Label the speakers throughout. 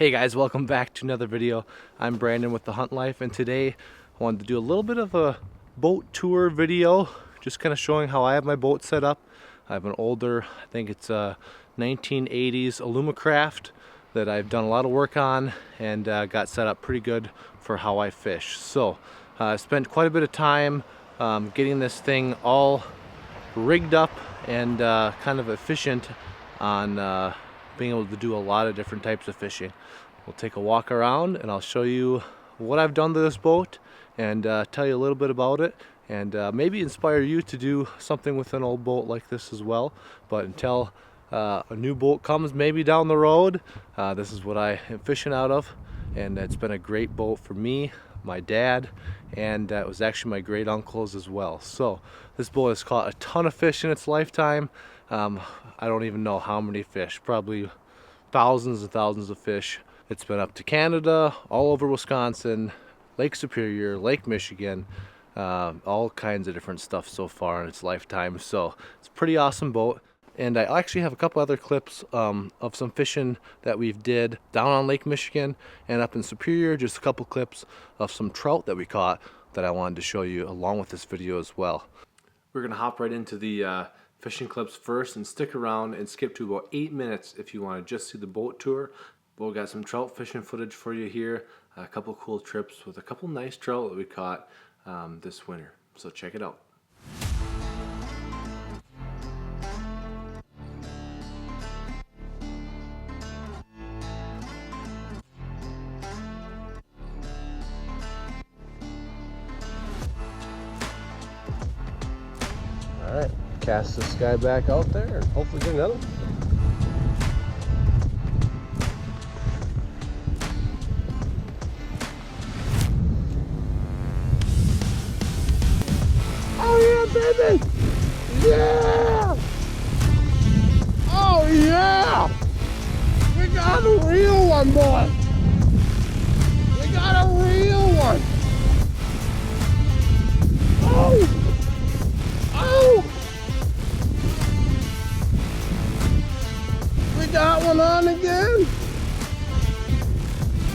Speaker 1: Hey guys, welcome back to another video. I'm Brandon with The Hunt Life, and today I wanted to do a little bit of a boat tour video, just kind of showing how I have my boat set up. I have an older, I think it's a 1980's ALUMACRAFT that I've done a lot of work on and got set up pretty good for how I fish. So I spent quite a bit of time getting this thing all rigged up and kind of efficient on being able to do a lot of different types of fishing. We'll take a walk around and I'll show you what I've done to this boat and tell you a little bit about it and maybe inspire you to do something with an old boat like this as well. But until a new boat comes maybe down the road, this is what I am fishing out of, and it's been a great boat for me, my dad, and it was actually my great uncle's as well. So this boat has caught a ton of fish in its lifetime. I don't even know how many fish, probably thousands and thousands of fish. It's been up to Canada, all over Wisconsin, Lake Superior, Lake Michigan, all kinds of different stuff so far in its lifetime. So it's a pretty awesome boat. And I actually have a couple other clips of some fishing that we've did down on Lake Michigan and up in Superior, just a couple clips of some trout that we caught that I wanted to show you along with this video as well. We're gonna hop right into the fishing clips first and stick around and skip to about 8 minutes if you want to just see the boat tour. But we've got some trout fishing footage for you here, a couple cool trips with a couple nice trout that we caught this winter. So check it out. All right, cast this guy back out there and hopefully get another one. Oh yeah, baby! Yeah! Oh yeah! We got a real one, boy! We got a real one! Oh! Oh! We got one on again.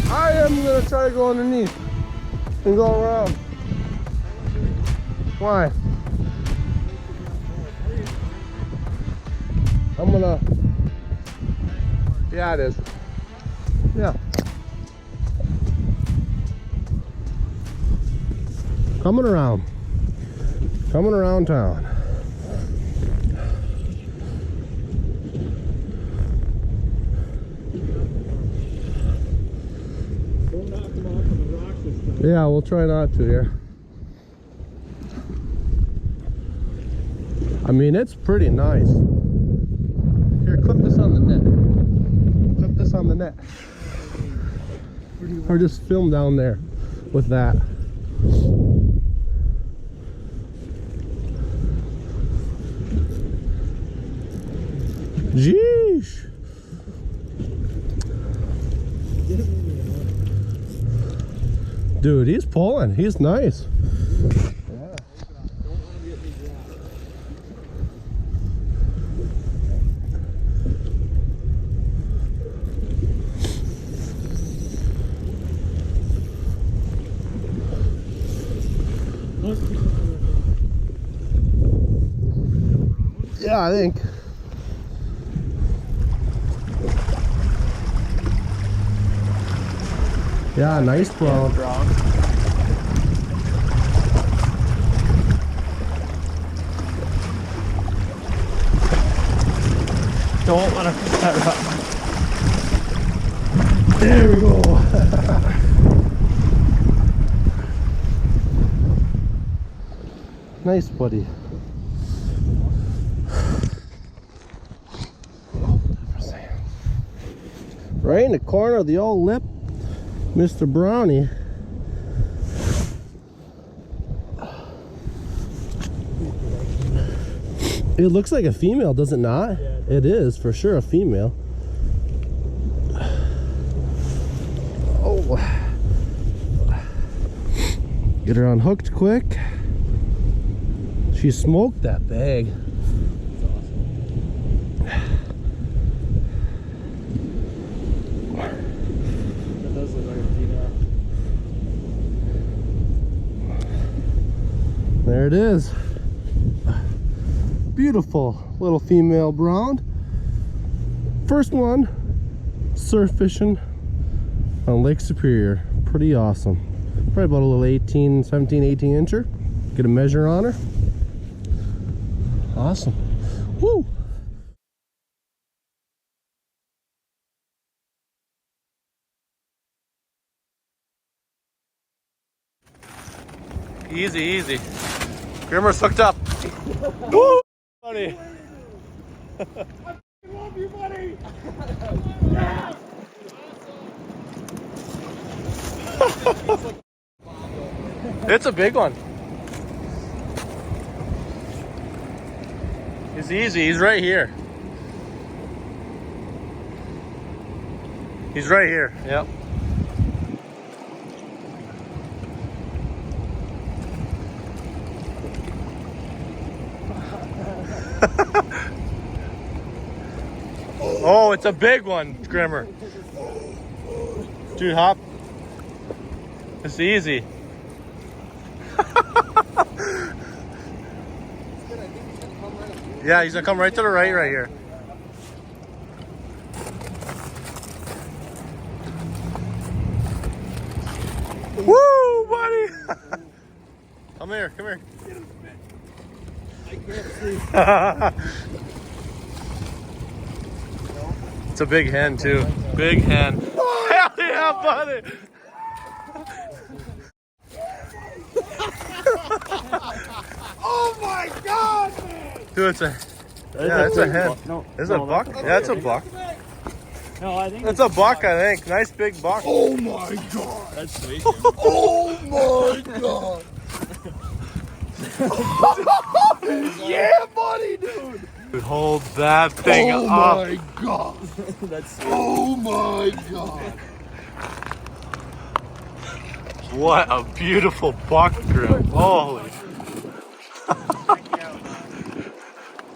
Speaker 1: I am gonna try to go underneath and go around. Why? I'm gonna. Yeah, it is. Yeah. Coming around. Coming around town.
Speaker 2: Don't knock them off on the rocks this time.
Speaker 1: Yeah, we'll try not to here. I mean, it's pretty nice. Here, clip this on the net. Clip this on the net. Or just film down there with that. Jeez. Dude, he's pulling. He's nice. Yeah. Yeah, I think. Yeah, nice brown.
Speaker 2: Don't want to put that rock.
Speaker 1: There we go. Nice, buddy. Right in the corner of the old lip, Mr. Brownie. It looks like a female, does it not? Yeah, it is for sure a female. Oh, get her unhooked quick. She smoked that bag. There it is. Beautiful little female brown. First one surf fishing on Lake Superior. Pretty awesome. Probably about a little 17, 18 incher. Get a measure on her. Awesome. Woo! Easy, easy. Grimmer's hooked up. Woo! Buddy.
Speaker 2: I love you, buddy.
Speaker 1: It's a big one. It's easy. He's right here. He's right here. Yep. Oh, it's a big one, Grimmer. Dude, hop. It's easy. Yeah, he's gonna come right to the right here. Woo, buddy! Come here, come here.
Speaker 2: I can't see.
Speaker 1: It's a big hen too. Big hen. Hell yeah, buddy!
Speaker 2: Oh my God, man!
Speaker 1: Dude, it's a hen.
Speaker 2: No,
Speaker 1: Is it a buck? Yeah, it's a buck.
Speaker 2: No, I think
Speaker 1: It's a buck, I think. Nice big buck.
Speaker 2: Oh my God! That's sweet.
Speaker 3: Oh my God! Yeah, buddy, dude!
Speaker 1: Dude, hold that thing
Speaker 3: Oh
Speaker 1: up.
Speaker 3: my God!
Speaker 2: That's sweet.
Speaker 3: Oh my God!
Speaker 1: What a beautiful buck, Grim. Holy.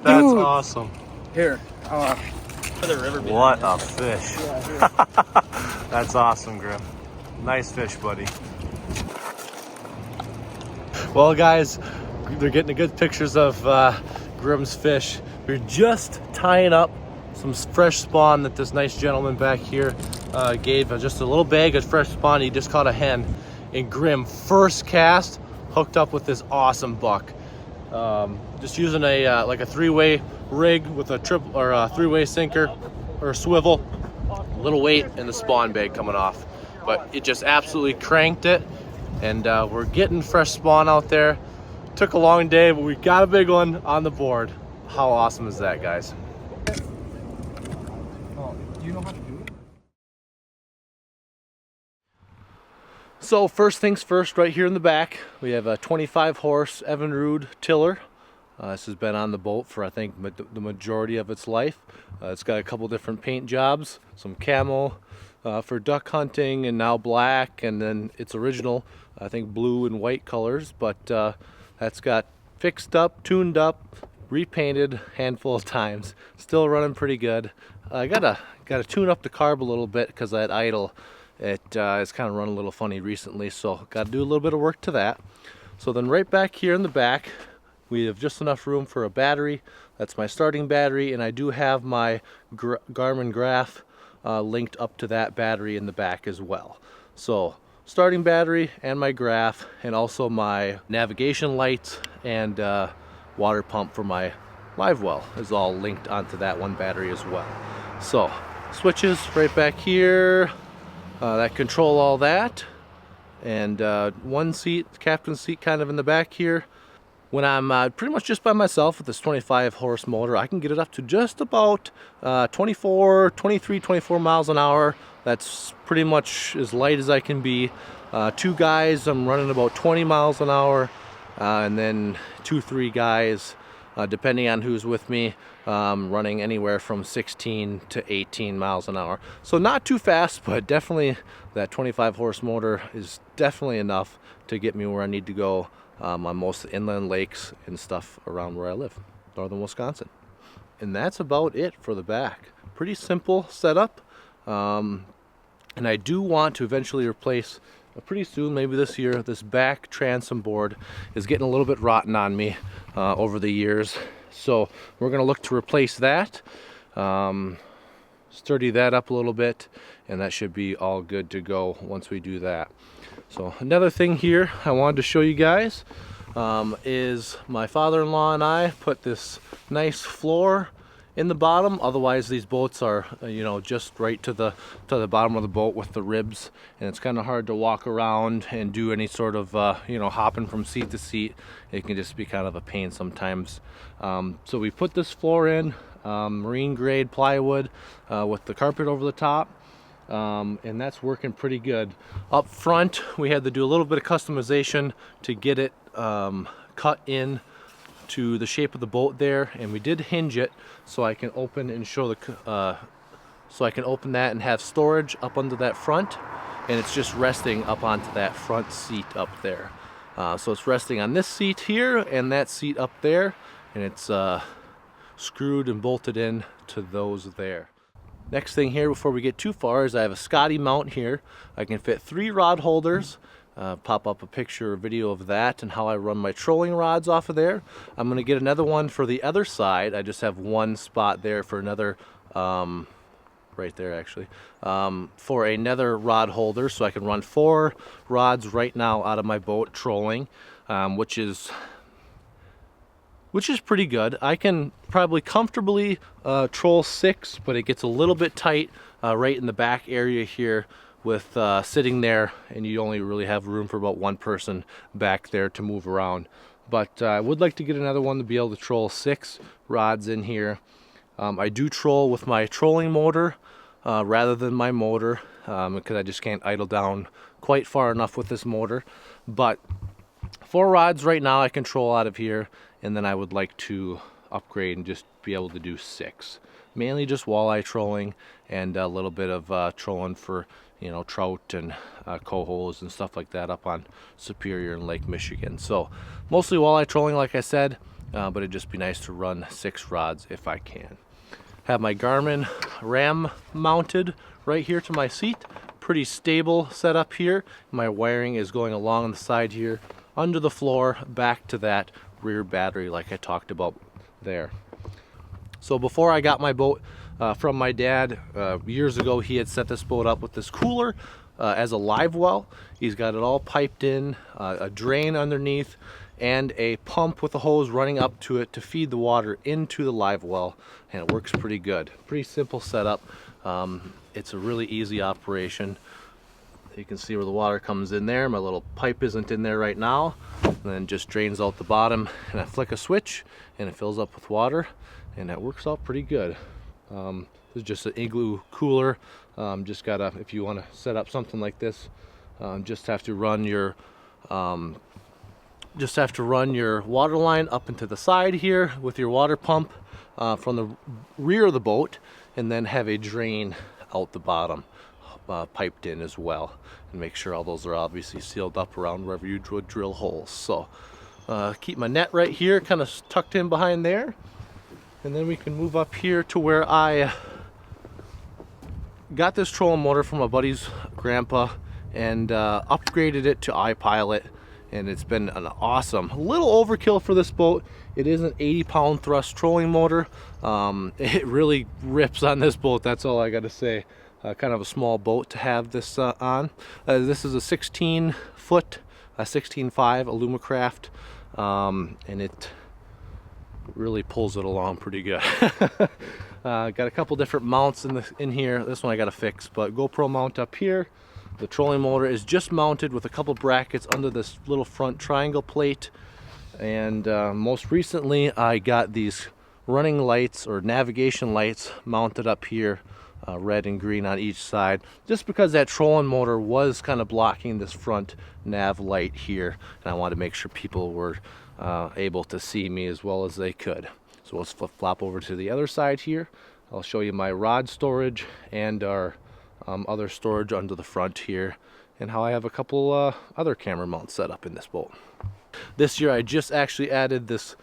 Speaker 1: That's awesome.
Speaker 2: Here, for the river.
Speaker 1: What a fish. That's awesome, Grim. Nice fish, buddy. Well, guys, they're getting good pictures of Grim's fish. We're just tying up some fresh spawn that this nice gentleman back here gave. Just a little bag of fresh spawn. He just caught a hen. And Grim, first cast, hooked up with this awesome buck. Just using a like a three-way rig with a triple or a three-way sinker or swivel, a little weight, and the spawn bag coming off. But it just absolutely cranked it, and we're getting fresh spawn out there. Took a long day, but we got a big one on the board. How awesome is that, guys?
Speaker 2: Oh, do you know how to do it?
Speaker 1: So first things first, right here in the back, we have a 25 horse Evinrude tiller. This has been on the boat for, I think, the majority of its life. It's got a couple different paint jobs, some camo for duck hunting, and now black, and then its original, I think, blue and white colors. But that's got fixed up, tuned up, repainted handful of times. Still running pretty good. I gotta tune up the carb a little bit because that idle, it's kind of run a little funny recently, so got to do a little bit of work to that. So then right back here in the back, we have just enough room for a battery. That's my starting battery, and I do have my Garmin graph linked up to that battery in the back as well. So starting battery and my graph, and also my navigation lights and water pump for my live well is all linked onto that one battery as well. So switches right back here that control all that, and one seat, captain's seat, kind of in the back here. When I'm pretty much just by myself with this 25 horse motor, I can get it up to just about 23, 24 miles an hour. That's pretty much as light as I can be. Two guys, I'm running about 20 miles an hour, and then 2-3 guys, depending on who's with me, running anywhere from 16 to 18 miles an hour. So not too fast, but definitely that 25 horse motor is definitely enough to get me where I need to go on most inland lakes and stuff around where I live, northern Wisconsin. And that's about it for the back. Pretty simple setup. And I do want to eventually replace, pretty soon, maybe this year, this back transom board is getting a little bit rotten on me over the years. So we're going to look to replace that, sturdy that up a little bit, and that should be all good to go once we do that. So another thing here I wanted to show you guys is my father-in-law and I put this nice floor in the bottom. Otherwise these boats are just right to the bottom of the boat with the ribs, and it's kind of hard to walk around and do any sort of hopping from seat to seat. It can just be kind of a pain sometimes. So we put this floor in marine grade plywood with the carpet over the top, and that's working pretty good. Up front we had to do a little bit of customization to get it cut in to the shape of the boat there, and we did hinge it so I can open and show the so I can open that and have storage up under that front, and it's just resting up onto that front seat up there. So it's resting on this seat here and that seat up there, and it's screwed and bolted in to those there. Next thing here before we get too far is I have a Scotty mount here. I can fit 3 rod holders. Pop up a picture or video of that and how I run my trolling rods off of there. I'm going to get another one for the other side. I just have one spot there for another, right there actually, for another rod holder, so I can run 4 rods right now out of my boat trolling, which is pretty good. I can probably comfortably troll 6, but it gets a little bit tight right in the back area here with sitting there, and you only really have room for about 1 person back there to move around. But I would like to get another one to be able to troll 6 rods in here. I do troll with my trolling motor rather than my motor, because I just can't idle down quite far enough with this motor. But 4 rods right now I can troll out of here, and then I would like to upgrade and just be able to do 6. Mainly just walleye trolling and a little bit of trolling for trout and cohos and stuff like that up on Superior and Lake Michigan. So mostly walleye trolling, like I said, but it'd just be nice to run 6 rods if I can. Have my Garmin RAM mounted right here to my seat. Pretty stable setup here. My wiring is going along on the side here, under the floor, back to that rear battery like I talked about there. So before I got my boat from my dad years ago, he had set this boat up with this cooler as a live well. He's got it all piped in, a drain underneath, and a pump with a hose running up to it to feed the water into the live well, and it works pretty good. Pretty simple setup. It's a really easy operation. You can see where the water comes in there. My little pipe isn't in there right now, and then just drains out the bottom, and I flick a switch and it fills up with water, and that works out pretty good. This is just an igloo cooler. Just gotta, if you want to set up something like this, just have to run your water line up into the side here with your water pump from the rear of the boat, and then have a drain out the bottom piped in as well, and make sure all those are obviously sealed up around wherever you would drill holes. So keep my net right here kind of tucked in behind there, and then we can move up here to where I got this trolling motor from a buddy's grandpa and upgraded it to iPilot, and it's been an awesome, a little overkill for this boat. It is an 80-pound thrust trolling motor. It really rips on this boat, that's all I gotta say. Kind of a small boat to have this on. This is a 16-foot, 16.5 ALUMACRAFT, and it really pulls it along pretty good. Got a couple different mounts in here. This one I gotta fix, but GoPro mount up here. The trolling motor is just mounted with a couple brackets under this little front triangle plate, and most recently I got these running lights or navigation lights mounted up here, red and green on each side, just because that trolling motor was kind of blocking this front nav light here, and I wanted to make sure people were able to see me as well as they could. So let's flip-flop over to the other side here. I'll show you my rod storage and our other storage under the front here, and how I have a couple other camera mounts set up in this boat. This year I just actually added this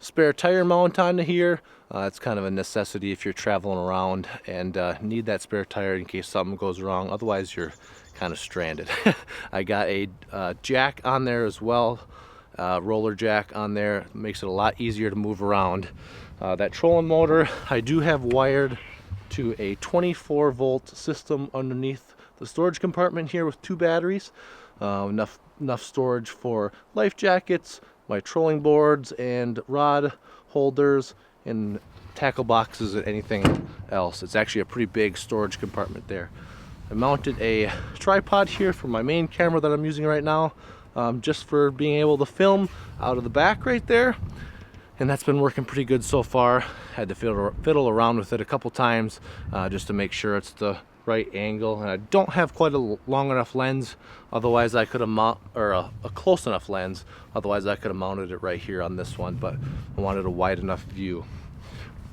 Speaker 1: spare tire mount onto here. It's kind of a necessity if you're traveling around and need that spare tire in case something goes wrong. Otherwise, you're kind of stranded. I got a jack on there as well, roller jack on there. Makes it a lot easier to move around. That trolling motor I do have wired to a 24-volt system underneath the storage compartment here with 2 batteries. Enough storage for life jackets, my trolling boards and rod holders, and tackle boxes and anything else. It's actually a pretty big storage compartment there. I mounted a tripod here for my main camera that I'm using right now, just for being able to film out of the back right there. And that's been working pretty good so far. Had to fiddle around with it a couple times just to make sure it's the right angle. And I don't have quite a long enough lens, otherwise I could have a close enough lens, otherwise I could have mounted it right here on this one, but I wanted a wide enough view.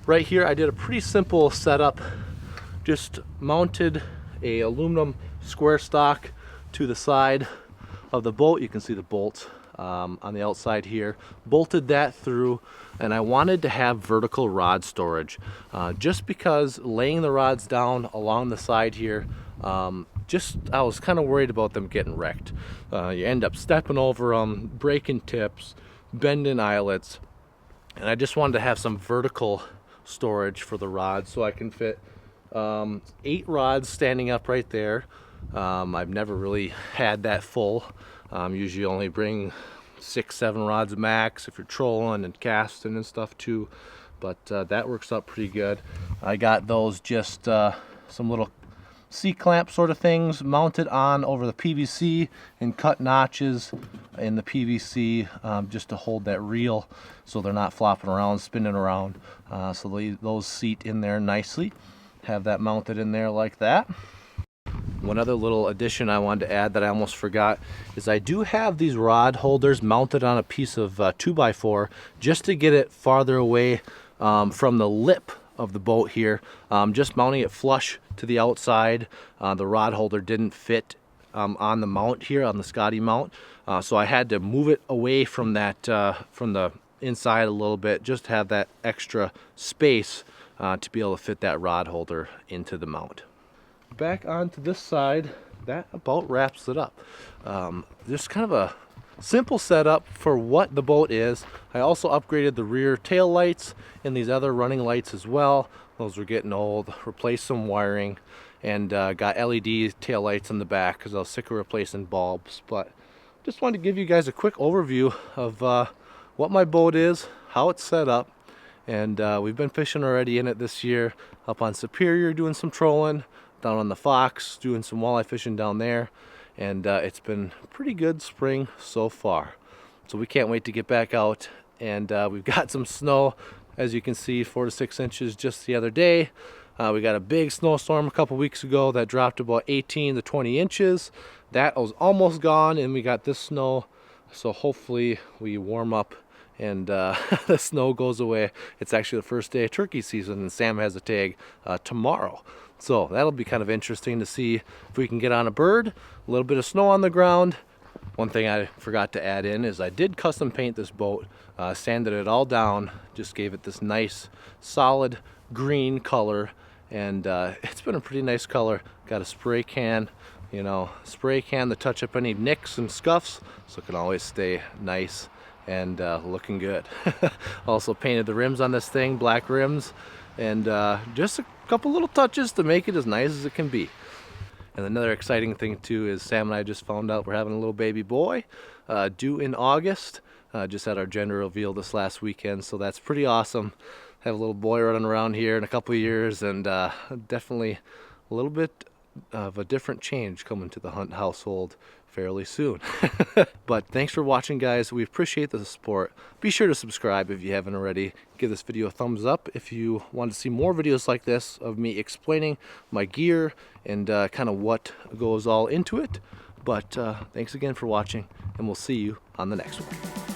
Speaker 1: Right here I did a pretty simple setup. Just mounted a aluminum square stock to the side of the boat. You can see the bolt on the outside here. Bolted that through, and I wanted to have vertical rod storage just because laying the rods down along the side here, I was kind of worried about them getting wrecked. You end up stepping over them, breaking tips, bending eyelets, and I just wanted to have some vertical storage for the rods so I can fit 8 rods standing up right there. I've never really had that full. Usually only bring 6-7 rods max if you're trolling and casting and stuff too, but that works out pretty good. I got those just some little C-clamp sort of things mounted on over the PVC and cut notches in the PVC just to hold that reel so they're not flopping around, spinning around. So those seat in there nicely. Have that mounted in there like that. One other little addition I wanted to add that I almost forgot is I do have these rod holders mounted on a piece of 2x4 just to get it farther away from the lip of the boat here. Just mounting it flush to the outside. The rod holder didn't fit on the mount here, on the Scotty mount, so I had to move it away from that from the inside a little bit, just to have that extra space to be able to fit that rod holder into the mount. Back onto this side, that about wraps it up. Just kind of a simple setup for what the boat is. I also upgraded the rear tail lights and these other running lights as well. Those were getting old. Replaced some wiring and got LED tail lights in the back because I was sick of replacing bulbs. But just wanted to give you guys a quick overview of what my boat is, how it's set up. And we've been fishing already in it this year, up on Superior doing some trolling, down on the Fox doing some walleye fishing down there, and it's been a pretty good spring so far. So we can't wait to get back out, and we've got some snow, as you can see, 4 to 6 inches just the other day. We got a big snowstorm a couple weeks ago that dropped about 18 to 20 inches. That was almost gone, and we got this snow, so hopefully we warm up and the snow goes away. It's actually the first day of turkey season, and Sam has a tag tomorrow. So that'll be kind of interesting to see if we can get on a bird. A little bit of snow on the ground. One thing I forgot to add in is I did custom paint this boat, sanded it all down, just gave it this nice solid green color, and it's been a pretty nice color. Got a spray can, spray can to touch up any nicks and scuffs so it can always stay nice and looking good. Also painted the rims on this thing, black rims, and just a couple little touches to make it as nice as it can be. And another exciting thing too is Sam and I just found out we're having a little baby boy due in August. Just had our gender reveal this last weekend, so that's pretty awesome. Have a little boy running around here in a couple of years, and definitely a little bit of a different change coming to the Hunt household fairly soon. But thanks for watching, guys. We appreciate the support. Be sure to subscribe if you haven't already. Give this video a thumbs up if you want to see more videos like this of me explaining my gear and kind of what goes all into it. But thanks again for watching, and we'll see you on the next one.